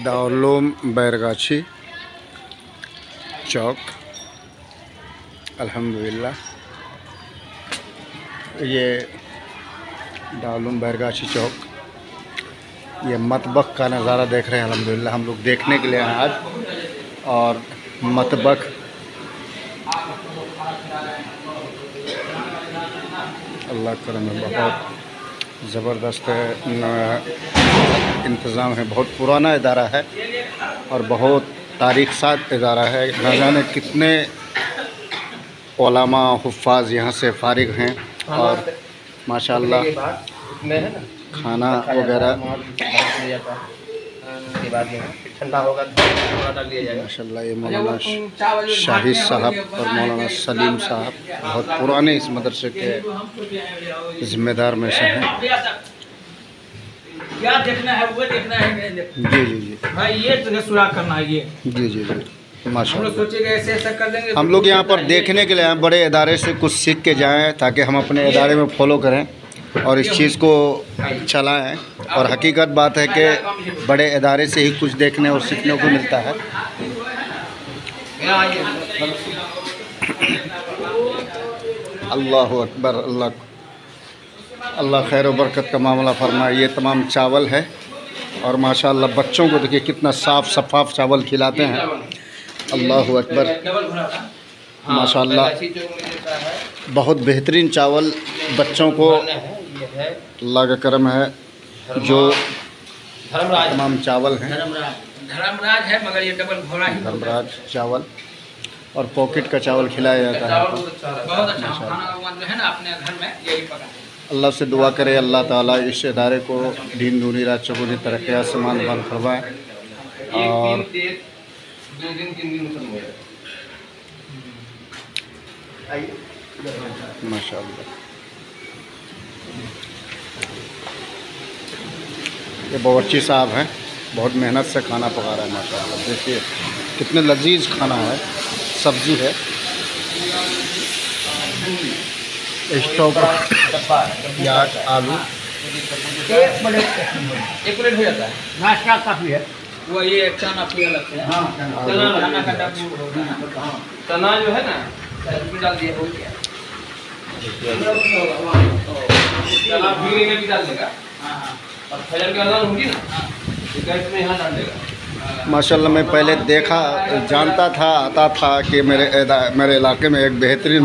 दारुल बैरगाछी चौक, अल्हम्दुलिल्लाह। ये दारुल बैरगाछी चौक, ये मतबख का नज़ारा देख रहे हैं। अल्हम्दुलिल्लाह हम लोग देखने के लिए आए आज। और मतबख अल्लाह करम है, बहुत ज़बरदस्त इंतज़ाम है। बहुत पुराना इदारा है और बहुत तारीख़ साथ इदारा है। न जाने कितने उलमा हुफ़्फ़ाज़ यहाँ से फ़ारिग़ हैं। और माशाअल्लाह खाना वगैरह ठंडा होगा माशाअल्लाह। ये मौलाना शाहिद साहब और मौलाना सलीम साहब बहुत पुराने इस मदरसे के ज़िम्मेदार में से हैं। क्या देखना है वो देखना है। जी जी जी भाई ये तो सुराग करना है ये। जी जी जी माशाअल्लाह। सोचेंगे ऐसे ऐसा कर देंगे। हम लोग यहाँ पर देखने के लिए आए, बड़े इदारे से कुछ सीख के जाएँ ताकि हम अपने इदारे में फॉलो करें और इस चीज़ को चलाएं। और हकीकत बात है कि बड़े इदारे से ही कुछ देखने और सीखने को मिलता है। अल्लाह अकबर। अल्लाह खैर व बरकत का मामला फरमाए। ये तमाम चावल है और माशाअल्लाह बच्चों को देखिए कितना साफ़ शफाफ चावल खिलाते हैं। अल्लाह अकबर माशाअल्लाह। बहुत बेहतरीन चावल बच्चों को अल्लाह का करम है। जो तमाम चावल हैं धर्मराज है, मगर ये डबल घोड़ा ही धर्मराज चावल और पॉकेट का चावल खिलाया जाता है। बहुत अच्छा खाना है ना अपने घर में यही पका। अल्लाह से दुआ करे अल्लाह ताला इस इदारे को दीन दूनी रात चौगुनी तरक्की से मान फरमाए। और माशाअल्लाह ये बावर्ची साहब हैं, बहुत मेहनत से खाना पका रहे हैं माशाअल्लाह। देखिए कितने लजीज खाना है। सब्ज़ी है, स्टोव पर प्याज आलू। एक प्लेट हो जाता है। नाश्ता काफ़ी है वो। ये चना भी अलग से। हाँ चना का चना जो है ना डाल दिया हो गया। चना भीगे में भी डाल देगा। और फजर के अज़ान होगी ना गैस में यहाँ डाल देगा। माशाअल्लाह मैं पहले देखा जानता था, आता था कि मेरे इलाके में एक बेहतरीन